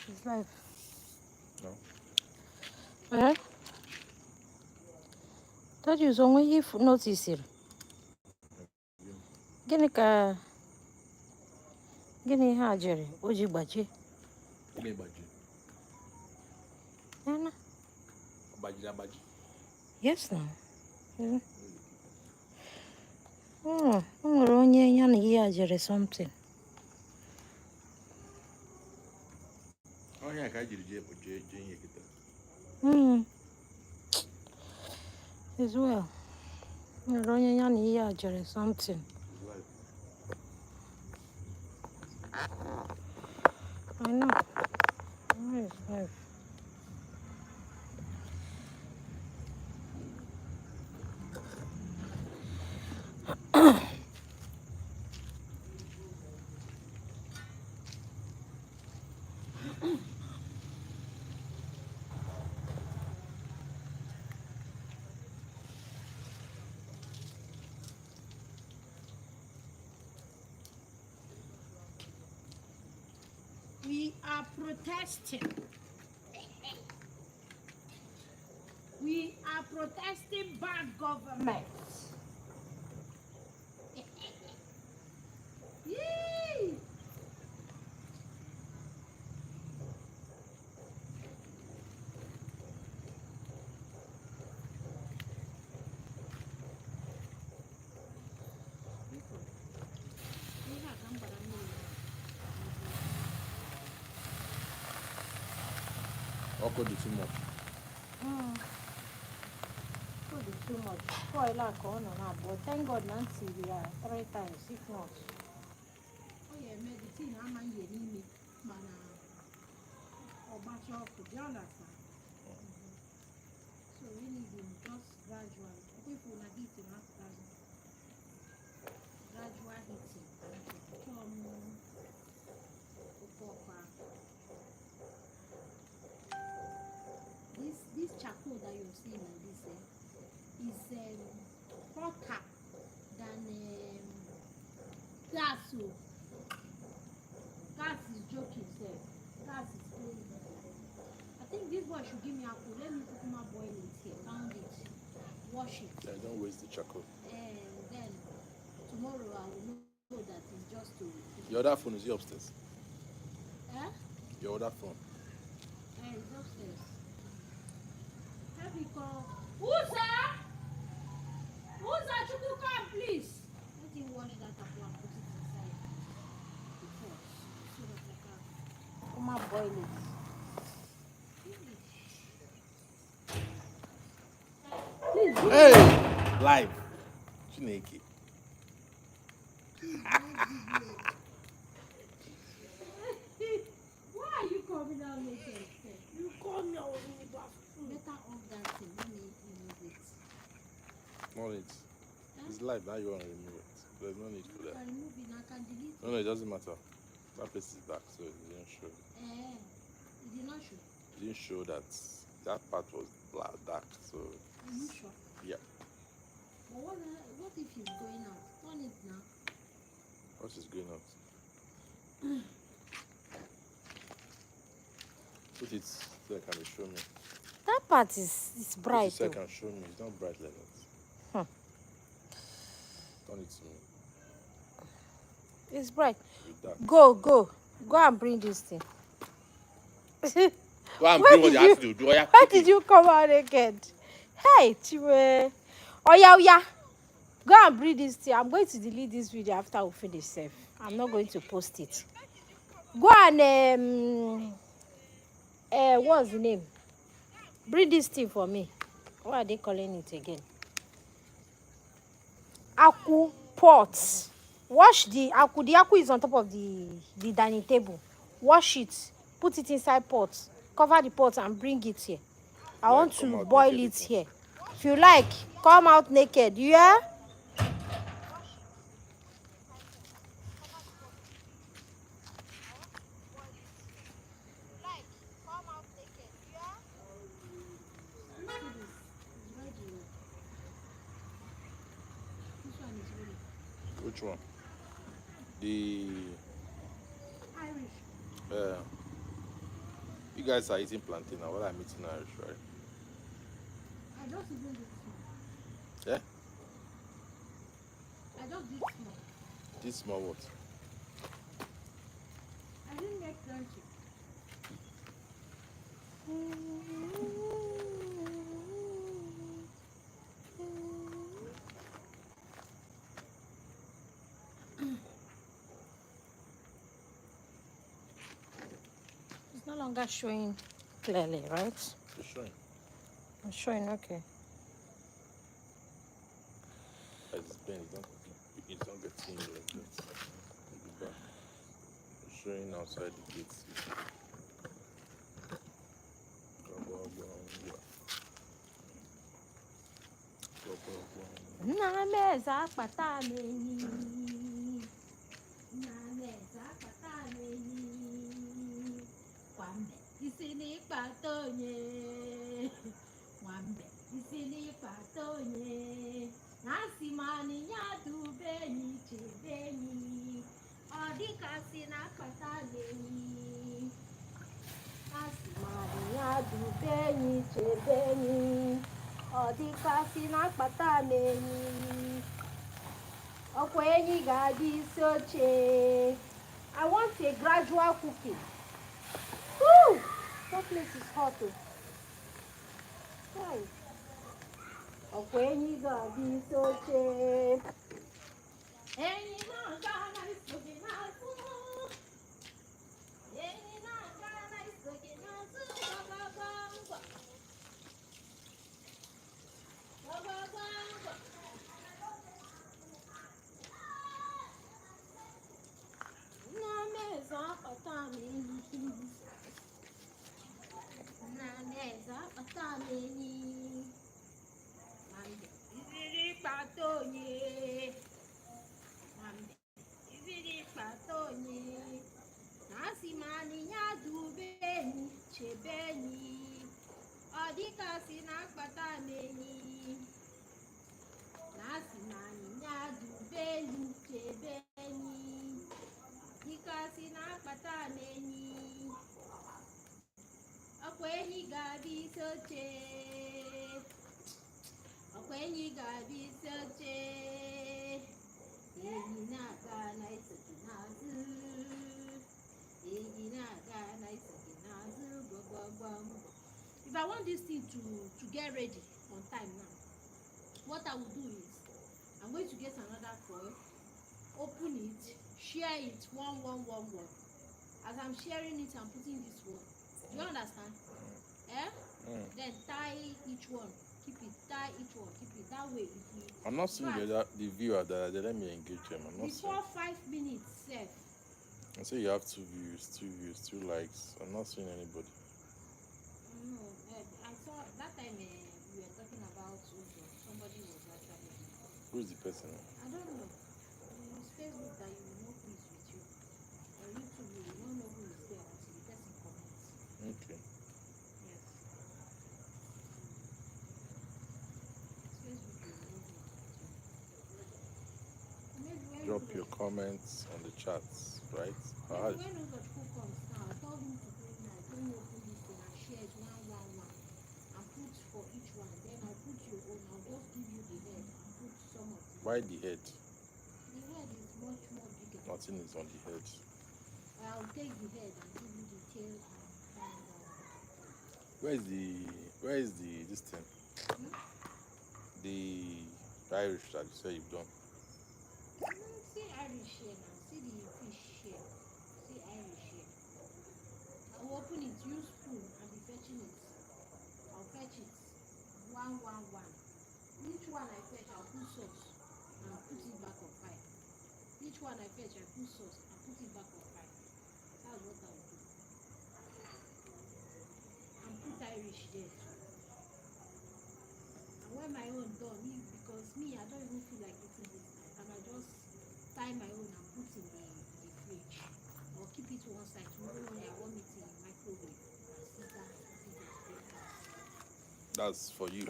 It's live. No. Eh? Told you so when you notice it. Gini ka gini ha jere oji gbaji. Gini baji? Yana. Baji. Yes now. Nwere onye ya na ihe jere something. Oh yeah, ka jiri je ihe kita. As well. Nwere onye ya na ihe jere something. I know. Yes. We are protesting. We are protesting bad government. Yee! Oko di too much. Too much. Spoil like on now, but thank God Nancy we are 3 times, if not. Oh yeah, medicine I'm a year mana or batch off to the understand. So we need him just gradual. People are eating after gradual eating. This charcoal that you're seeing like this is hotter than gas. So gas is joking, sir. Gas is crazy. I think this boy should give me a cool. Let me put my boil it here. Pound it. Wash it. Yeah, don't waste the charcoal. And then tomorrow I will know that it's just to. Your other phone is here upstairs. Eh? Your other phone. It's upstairs. Help me call. Uza! Chukuka, please. Let him wash that up and put it inside the pot so that I can come and boil it. Please. Hey! Live. Chineke. Why are you coming out naked? You call me, I was in the bathroom. Better off that thing. Let me remove it. No need. It's live. Now you want to remove it. There's no need for that. I can remove it. I can delete it. No, it doesn't matter. That place is dark, so it didn't show. It did not show. It didn't show that part was dark, so. Are you sure? Yeah. But what if he's going out? Turn it now. What is going out? Put it so I can show me. That part is bright. Put it so I can show me. It's not bright like that. Turn it to me. It's bright. It's dark. Go and bring this thing. Go and bring what you have to do. Why did you come out naked? Hey, Chiwe. Oh yeah. Go and bring this thing. I'm going to delete this video after we finish safe. I'm not going to post it. Go and what's the name? Bring this thing for me. What are they calling it again? Aku pot. Wash the aku. The aku is on top of the dining table. Wash it. Put it inside pot. Cover the pot and bring it here. I want to boil it here. If you like, come out naked. Yeah? Which one? The Irish. You guys are eating plantain now. What I'm eating now, right? I just even did small. Yeah? I just did small. This small what? I didn't make crunchy. It's no longer showing clearly, right? It's showing. It's showing, okay. It's been, it's not getting like that. Maybe back. It's showing outside the gates. Nameza akpata menyi. Nameza akpata menyi. Kwambe isini patonye. Kwambe isini patonye. Nasimani nyatu benyi chibenyi. Odika sina akpata menyi. Nasimani nyatu benyi chibenyi. Odika sina akpata menyi. Okwenyi gadi soche. I want a gradual cooking. Woo! That place is hot. Hey. Okwenyi gadi soche. Enyi na gana isoge nazu. Enyi na gana isoge nazu. Bababangwa. Bababangwa. Nameza akpata menyi. Nameza akpata menyi. Mambe iziri patonye. Mambe iziri patonye. Nasimani nyadu benyi chebeni. Odika sina akpata menyi. Nasimani nyadu benyi chebeni. Odika sina akpata menyi. Okwenyi gabi soche. Okwenyi gabi soche. Enyi na-aga na isochi n'azụ. Enyi na-aga na isochi n'azụ. Gbọgbọgbọm. If I want this thing to get ready on time now, what I will do is I'm going to get another foil, open it, share it one. As I'm sharing it, I'm putting this one. Do you understand? Then tie each one, keep it, tie each one, keep it. That way, if you I'm not seeing the viewer that let me engage them. I'm not before seeing. 5 minutes, sir. I say you have 2 views, 2 likes. I'm not seeing anybody. No, I saw that time we were talking about somebody was actually. Who is the person? I don't know. It's Facebook that you know who is with you. Or YouTube, you don't know who is there until the person comments. Okay. Yes. It's Facebook, you know who is with you. Maybe when Drop your comments on the chats, right? when Ozotku comes now, I told him to bring my own open this thing and share it one. And put for each one. Then I'll put your own. I'll just give you the head and put some of the. Why the head? The head is much more bigger. Nothing is on the head. I'll take the head and give you the tail and Where is the this thing? The Irish that you say you've done. see Irish here now. See the fish here. See Irish here. I'll open it, use spoon and be fetching it. I'll fetch it. One. Each one I fetch, I'll put sauce and put it back on fire. Each one I fetch, I put sauce and put it back on fire. That's what I'll do. And put Irish there too. And when my own done, because me, I don't even feel like eating this now. And I just tie my own and put in the fridge. Or keep it one side tomorrow morning. I want it in the microwave. And sit down and eat it. That's for you.